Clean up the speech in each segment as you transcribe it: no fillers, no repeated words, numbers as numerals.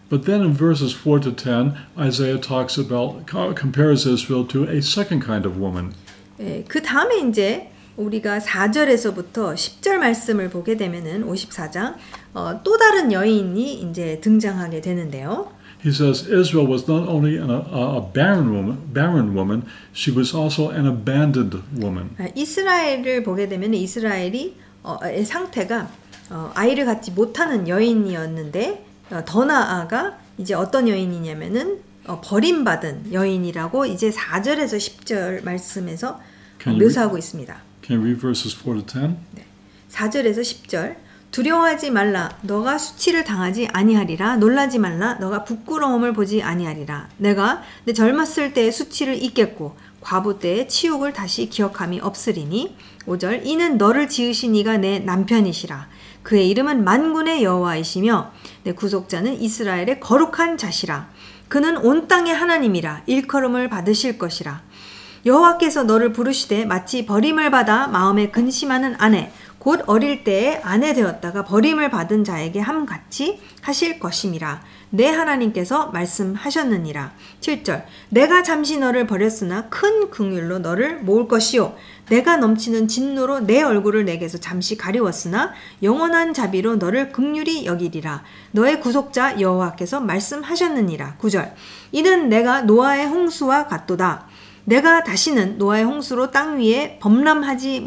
But then in verses 4 to 10, Isaiah compares Israel to a second kind of woman. 예, 그 다음에 이제 우리가 4절에서부터 10절 말씀을 보게 되면은 54장 또 다른 여인이 이제 등장하게 되는데요. He says Israel was not only a barren woman, she was also an abandoned woman. 이스라엘을 보게 되면 이스라엘이 상태가 아이를 갖지 못하는 여인이었는데 더 나아가 이제 어떤 여인이냐면은 버림받은 여인이라고 이제 4절에서 10절 말씀에서 묘사하고 있습니다. Can you read verses 4 to 10? 네. 4절에서 10절. 두려워하지 말라. 너가 수치를 당하지 아니하리라. 놀라지 말라. 너가 부끄러움을 보지 아니하리라. 내가 내 젊었을 때의 수치를 잊겠고 과부 때의 치욕을 다시 기억함이 없으리니. 5절. 이는 너를 지으신 이가 내 남편이시라. 그의 이름은 만군의 여호와이시며 내 구속자는 이스라엘의 거룩한 자시라. 그는 온 땅의 하나님이라. 일컬음을 받으실 것이라. 여호와께서 너를 부르시되 마치 버림을 받아 마음에 근심하는 아내 곧 어릴 때에 아내 되었다가 버림을 받은 자에게 함같이 하실 것임이라. 내 하나님께서 말씀하셨느니라. 7절. 내가 잠시 너를 버렸으나 큰 긍휼로 너를 모을 것이요 내가 넘치는 진노로 내 얼굴을 내게서 잠시 가리웠으나 영원한 자비로 너를 긍휼히 여기리라. 너의 구속자 여호와께서 말씀하셨느니라. 9절. 이는 내가 노아의 홍수와 같도다. 내가 다시는 노아의 홍수로 땅 위에 범람하지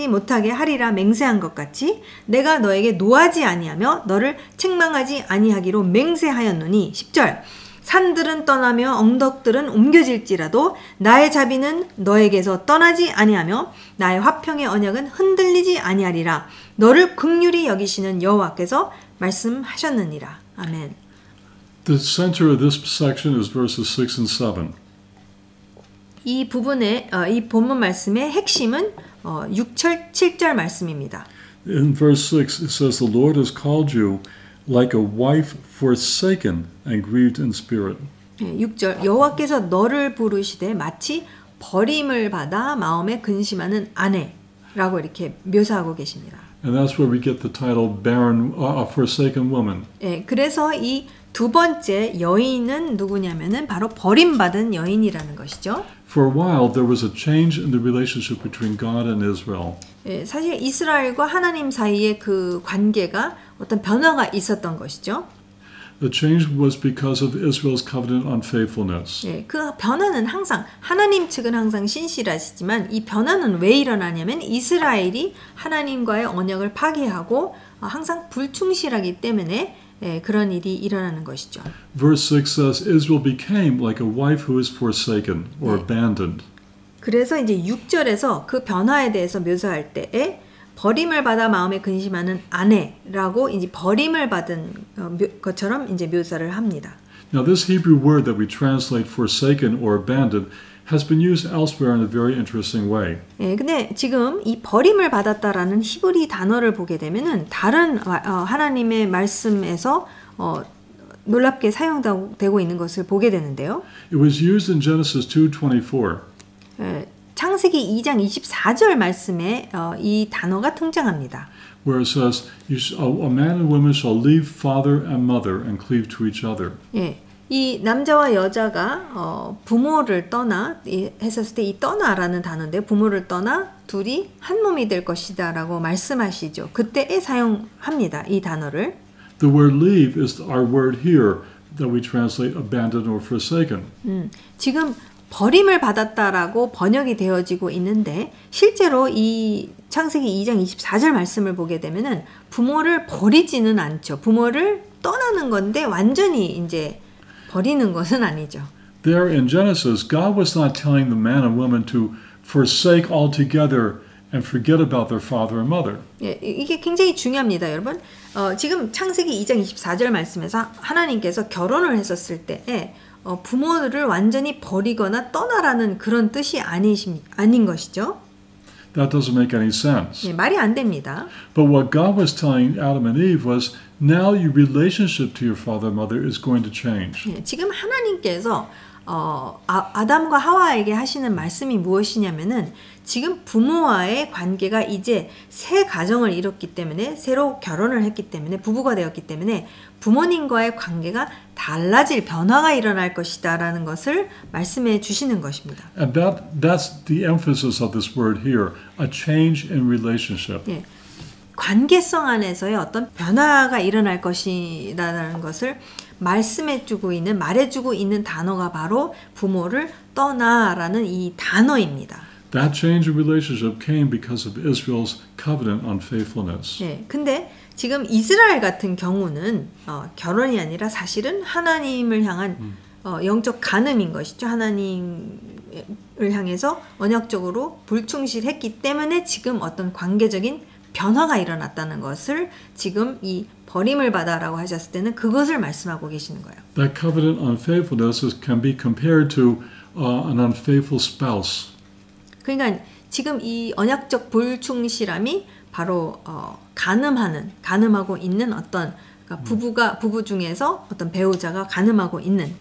못하게 하리라 맹세한 것 같이 내가 너에게 노하지 아니하며 너를 책망하지 아니하기로 맹세하였노니. 10절. 산들은 떠나며 언덕들은 옮겨질지라도 나의 자비는 너에게서 떠나지 아니하며 나의 화평의 언약은 흔들리지 아니하리라. 너를 긍휼히 여기시는 여호와께서 말씀하셨느니라. 아멘. The center of this section is verses 6 and 7. 이 부분의 이 본문 말씀의 핵심은 6절 7절 말씀입니다. In verse 6 it says the Lord has called you like a wife forsaken and grieved in spirit. 6절 여호와께서 너를 부르시되 마치 버림을 받아 마음에 근심하는 아내라고 이렇게 묘사하고 계십니다. And that's where we get the title barren, forsaken woman. 예, 그래서 이 두 번째 여인은 누구냐면은 바로 버림받은 여인이라는 것이죠. For a while there was a change in the relationship between God and Israel. 예, 사실 이스라엘과 하나님 사이의 그 관계가 어떤 변화가 있었던 것이죠. The change was because of Israel's covenant unfaithfulness. 예, 그 변화는 항상 하나님 측은 항상 신실하시지만 이 변화는 왜 일어나냐면 이스라엘이 하나님과의 언약을 파기하고 항상 불충실하기 때문에 예, 그런 일이 일어나는 것이죠. Verse 6 says Israel became like a wife who is forsaken or abandoned. 그래서 이제 6절에서 그 변화에 대해서 묘사할 때에 버림을 받아 마음에 근심하는 아내라고 이제 버림을 받은 것처럼 이제 묘사를 합니다. Now this Hebrew word that we translate forsaken or abandoned has been used elsewhere in a very interesting way. 예, 근데 지금 이 버림을 받았다라는 히브리 단어를 보게 되면은 다른 하나님의 말씀에서 놀랍게 사용되고 있는 것을 보게 되는데요. It was used in Genesis 2:24. 예, 창세기 2장 24절 말씀에 이 단어가 등장합니다. Where it says, a man and woman shall leave father and mother and cleave to each other. 예, 이 남자와 여자가 부모를 떠나 했었을 때 이 떠나라는 단어인데 부모를 떠나 둘이 한 몸이 될 것이다라고 말씀하시죠. 그때에 사용합니다. 이 단어를. The word leave is our word here that we translate abandoned or forsaken. 지금 버림을 받았다라고 번역이 되어지고 있는데 실제로 이 창세기 2장 24절 말씀을 보게 되면은 부모를 버리지는 않죠. 부모를 떠나는 건데 완전히 이제 버리는 것은 아니죠. There in Genesis, God was not telling the man and woman to forsake altogether and forget about their father and mother. 예, 이게 굉장히 중요합니다, 여러분. 지금 창세기 2장 24절 말씀에서 하나님께서 결혼을 했었을 때에 부모들을 완전히 버리거나 떠나라는 그런 뜻이 아닌 것이죠. That doesn't make any sense. 예, 말이 안 됩니다. But what God was telling Adam and Eve was, now your relationship to your father and mother is going to change. 예, 지금 하나님께서 아담과 하와에게 하시는 말씀이 무엇이냐면은 지금 부모와의 관계가 이제 새 가정을 이뤘기 때문에 새로 결혼을 했기 때문에 부부가 되었기 때문에 부모님과의 관계가 달라질 변화가 일어날 것이다 라는 것을 말씀해 주시는 것입니다. And that's the emphasis of this word here, a change in relationship. 예, 관계성 안에서의 어떤 변화가 일어날 것이라는 것을 말씀해주고 있는, 말해주고 있는 단어가 바로 부모를 떠나라는 이 단어입니다. That change in relationship came because of Israel's covenant unfaithfulness. 네, 근데 지금 이스라엘 같은 경우는 결혼이 아니라 사실은 하나님을 향한 영적 간음인 것이죠. 하나님을 향해서 언약적으로 불충실했기 때문에 지금 어떤 관계적인 변화가 일어났다는 것을 지금 이 버림을 받아라고 하셨을 때는 그것을 말씀하고 계시는 거예요. That covenant unfaithfulness can be compared to an unfaithful spouse. 그러니까 지금 이 언약적 불충실함이 바로 간음하고 있는 어떤 그러니까 부부 중에서 어떤 배우자가 간음하고 있는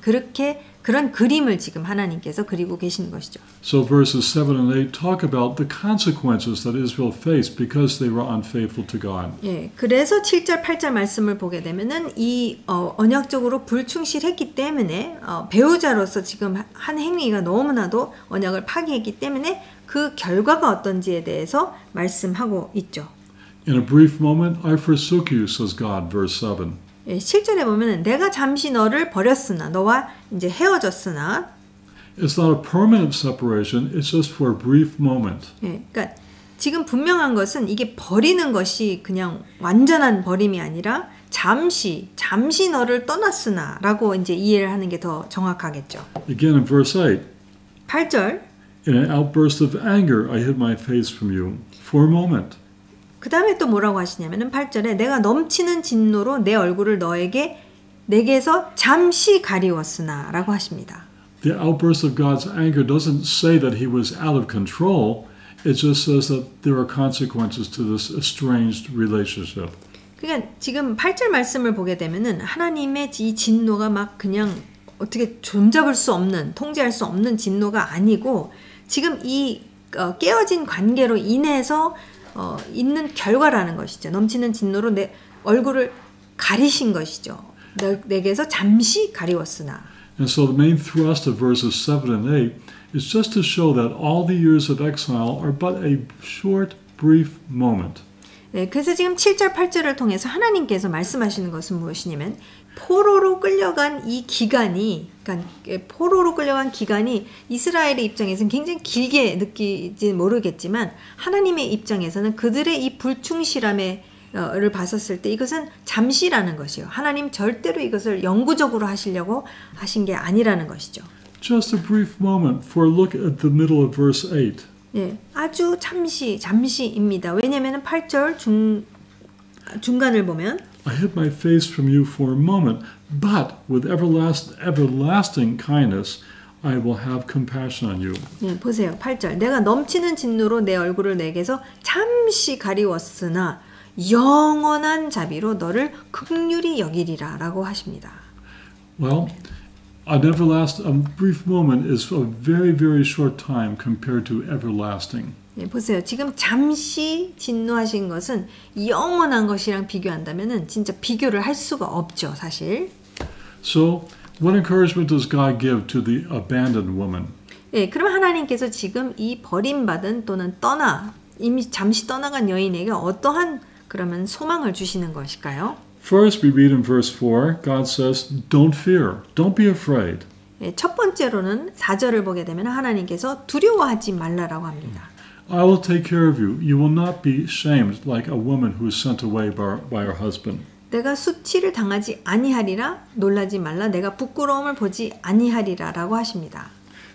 그런 그림을 지금 하나님께서 그리고 계신 것이죠. So verses 7 and 8 talk about the consequences that Israel faced because they were unfaithful to God. 예, 그래서 7절 8절 말씀을 보게 되면은 이 언약적으로 불충실했기 때문에 배우자로서 지금 한 행위가 너무나도 언약을 파기했기 때문에 그 결과가 어떤지에 대해서 말씀하고 있죠. In a brief moment, I forsook you, says God, verse 7. 예, 7절에 보면은 내가 잠시 너를 버렸으나 너와 이제 헤어졌으나 It's not a permanent separation, it's just for a brief moment. 예, 그러니까 지금 분명한 것은 이게 버리는 것이 그냥 완전한 버림이 아니라 잠시 너를 떠났으나 라고 이제 이해를 하는 게 더 정확하겠죠. Again in verse 8. 8절 In an outburst of anger, I hid my face from you for a moment. 그 다음에 또 뭐라고 하시냐면은 8절에 내가 넘치는 진노로 내 얼굴을 내게서 잠시 가리웠으나 라고 하십니다. The outburst of God's anger doesn't say that he was out of control. It just says that there are consequences to this estranged relationship. 그러니까 지금 8절 말씀을 보게 되면은 하나님의 이 진노가 막 그냥 어떻게 종잡을 수 없는, 통제할 수 없는 진노가 아니고 지금 이 깨어진 관계로 인해서 있는 결과라는 것이죠. 넘치는 진노로 내 얼굴을 가리신 것이죠. 내게서 잠시 가리웠으나. And so the main thrust of verses 7 and 8 is just to show that all the years of exile are but a short, brief moment. 네, 그래서 지금 7절, 8절을 통해서 하나님께서 말씀하시는 것은 무엇이냐면 포로로 끌려간 이 기간이, 그러니까 포로로 끌려간 기간이 이스라엘의 입장에서는 굉장히 길게 느끼지 모르겠지만 하나님의 입장에서는 그들의 이 불충실함을 봤었을 때 이것은 잠시라는 것이요. 하나님 절대로 이것을 영구적으로 하시려고 하신 게 아니라는 것이죠. Just a brief moment for a look at the middle of verse 8. 네, 아주 잠시입니다. 왜냐하면 8절 중간을 보면 I hid my face from you for a moment, but with everlasting kindness I will have compassion on you. 네, 보세요. 8절. 내가 넘치는 진노로 내 얼굴을 내게서 잠시 가리웠으나 영원한 자비로 너를 긍휼히 여기리라 라고 하십니다. Well, a brief moment is a very, very short time compared to everlasting. 네, 보세요. 지금 잠시 진노하신 것은 영원한 것이랑 비교한다면은 진짜 비교를 할 수가 없죠, 사실. So, what encouragement does God give to the abandoned woman? 네, 그럼 하나님께서 지금 이 버림받은 또는 이미 잠시 떠나간 여인에게 어떠한 그러면 소망을 주시는 것일까요? First, we read in verse 4, God says, don't fear, don't be afraid. 네, 첫 번째로는 4절을 보게 되면 하나님께서 두려워하지 말라라고 합니다. I will take care of you. You will not be shamed like a woman who is sent away by her husband. 내가 수치를 당하지 아니하리라 놀라지 말라 내가 부끄러움을 보지 아니하리라라고 하십니다.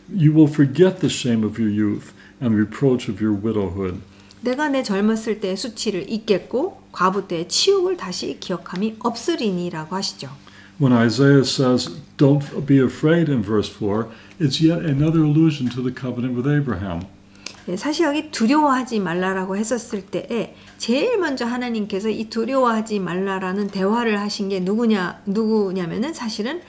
You will forget the shame of your youth and reproach of your widowhood. 내가 내 젊었을 때의 수치를 잊겠고 과부 때의 치욕을 다시 기억함이 없으리니라고 하시죠. When Isaiah says, don't be afraid in verse 4, it's yet another allusion to the covenant with Abraham. 네, 사실 여기 두려워하지 말라라고 했었을 때에 제일 먼저 하나님께서 이 두려워하지 말라라는 대화를 하신 게 누구냐면은 사실은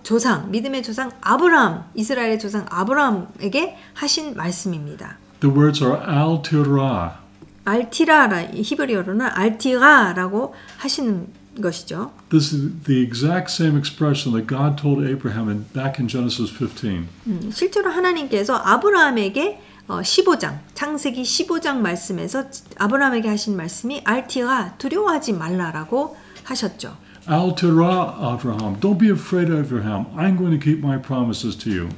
조상, 믿음의 조상 아브라함, 이스라엘의 조상 아브라함에게 하신 말씀입니다. The words are al tirah. 알티라라 히브리어로는 알티라라고 하시는 것이죠. This is the exact same expression that God told Abraham back in Genesis 15. 실제로 하나님께서 아브라함에게 15장, 창세기 15장 말씀에서 아브라함에게 하신 말씀이 알티라 두려워하지 말라라고 하셨죠. Al tirah, Abraham. Don't be afraid, Abraham. I'm going to keep my promises to you.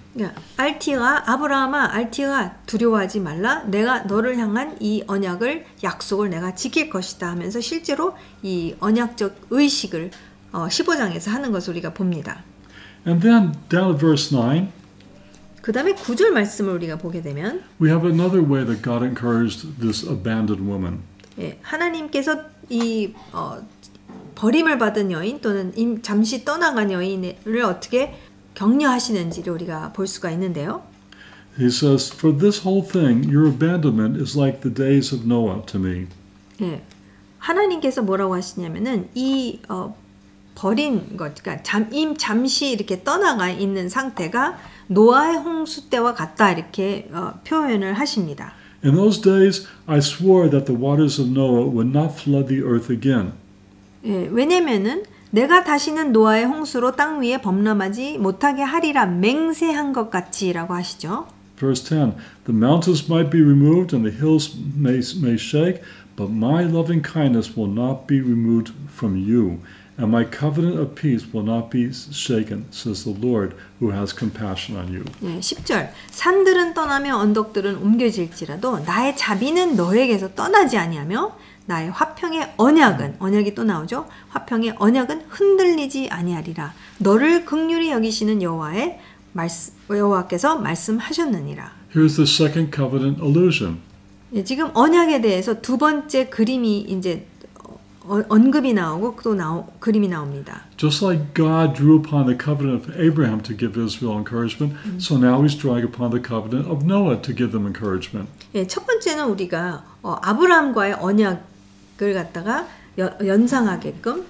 알티라 아브라함아 알티라 두려워하지 말라. 내가 너를 향한 이 언약을 약속을 내가 지킬 것이다 하면서 실제로 이 언약적 의식을 15장에서 하는 것을 우리가 봅니다. And then down at verse 9, 그 다음에 9절 말씀을 우리가 보게 되면 we have another way that God encouraged this abandoned woman. 하나님께서 이 버림을 받은 여인 또는 잠시 떠나간 여인을 어떻게 격려하시는지를 우리가 볼 수가 있는데요. He says, for this whole thing, your abandonment is like the days of Noah to me. 하나님께서 뭐라고 하시냐면은 이 버린 것, 그러니까 잠시 이렇게 떠나가 있는 상태가 노아의 홍수 때와 같다 이렇게 표현을 하십니다. In those days, I swore that the waters of Noah would not flood the earth again. 왜냐면은 내가 다시는 노아의 홍수로 땅 위에 범람하지 못하게 하리라 맹세한 것 같이라고 하시죠. Verse 10, the mountains might be removed and the hills may shake, but my loving kindness will not be removed from you, and my covenant of peace will not be shaken, says the Lord who has compassion on you. 10절, 산들은 떠나며 언덕들은 옮겨질지라도 나의 자비는 너에게서 떠나지 아니하며 나의 화평의 언약이 또 나오죠. 화평의 언약은 흔들리지 아니하리라. 너를 긍휼히 여기시는 여호와께서 말씀하셨느니라. Here's the second covenant allusion. 지금 언약에 대해서 두 번째 그림이 이제 언급이 나오고 또 그림이 나옵니다. Just like God drew upon the covenant of Abraham to give Israel encouragement, so now he's drawing upon the covenant of Noah to give them encouragement. 첫 번째는 우리가 아브라함과의 언약을 갖다가 연상하게끔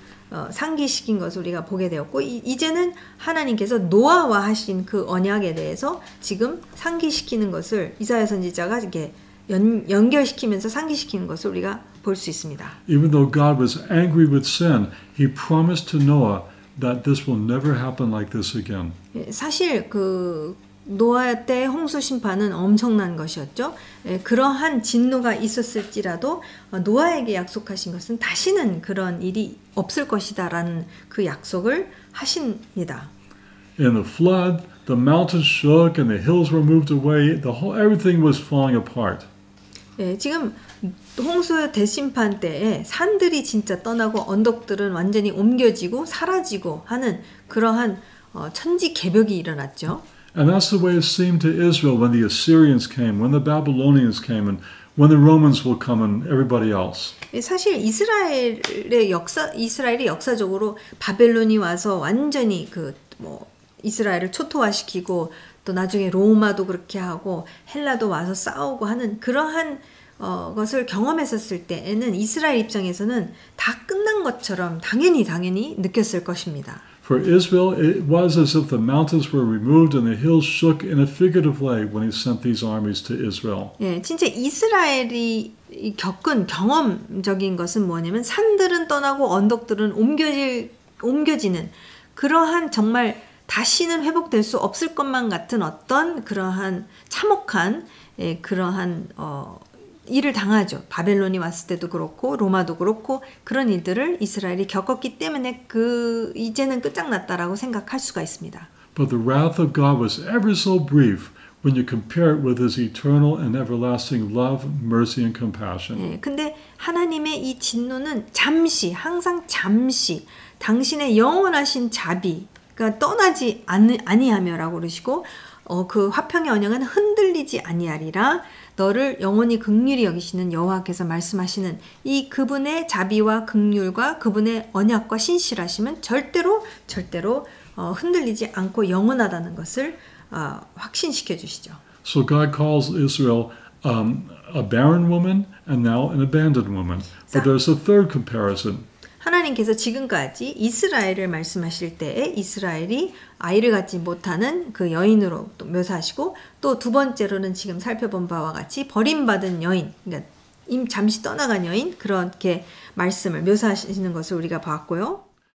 상기시킨 것을 우리가 보게 되었고 이제는 하나님께서 노아와 하신 그 언약에 대해서 지금 상기시키는 것을 이사야 선지자가 이렇게 연결시키면서 상기시키는 것을 우리가 볼 수 있습니다. Even though God was angry with sin, he promised to Noah that this will never happen like this again. 사실 그 노아 때 홍수 심판은 엄청난 것이었죠. 그러한 진노가 있었을지라도 노아에게 약속하신 것은 다시는 그런 일이 없을 것이다라는 그 약속을 하십니다. In the flood, the mountains shook and the hills were moved away. Everything was falling apart. 지금 홍수 대심판 때에 산들이 진짜 떠나고 언덕들은 완전히 옮겨지고 사라지고 하는 그러한 천지개벽이 일어났죠. And that's the way it seemed to Israel when the Assyrians came, when the Babylonians came, and when the Romans will come and everybody else. 사실 이스라엘이 역사적으로 바벨론이 와서 완전히 이스라엘을 초토화시키고 또 나중에 로마도 그렇게 하고 헬라도 와서 싸우고 하는 그러한 것을 경험했었을 때에는 이스라엘 입장에서는 다 끝난 것처럼 당연히 느꼈을 것입니다. For Israel, it was as if the mountains were removed and the hills shook in a figurative way when he sent these armies to Israel. 진짜 이스라엘이 겪은 경험적인 것은 뭐냐면 산들은 떠나고 언덕들은 옮겨지는 그러한 정말 다시는 회복될 수 없을 것만 같은 어떤 그러한 참혹한 그러한 일을 당하죠. 바벨론이 왔을 때도 그렇고 로마도 그렇고 그런 일들을 이스라엘이 겪었기 때문에 이제는 끝장났다라고 생각할 수가 있습니다. But the wrath of God was ever so brief when you compare it with his eternal and everlasting love, mercy and compassion. 근데 하나님의 이 진노는 항상 잠시 당신의 영원하신 자비가 떠나지 아니하며라고 그러시고 그 화평의 언약은 흔들리지 아니하리라. 너를 영원히 긍휼히 여기시는 여호와께서 말씀하시는 이 그분의 자비와 긍휼과 그분의 언약과 신실하심은 절대로 흔들리지 않고 영원하다는 것을 확신시켜 주시죠. So God calls Israel a barren woman and now an abandoned woman. But there's a third comparison. 하나님께서 지금까지 이스라엘을 말씀하실 때에 이스라엘이 아이를 갖지 못하는 그 여인으로 또 묘사하시고 또 두 번째로는 지금 살펴본 바와 같이 버림받은 여인, 그러니까 잠시 떠나간 여인 그렇게 말씀을 묘사하시는 것을 우리가 봤고요.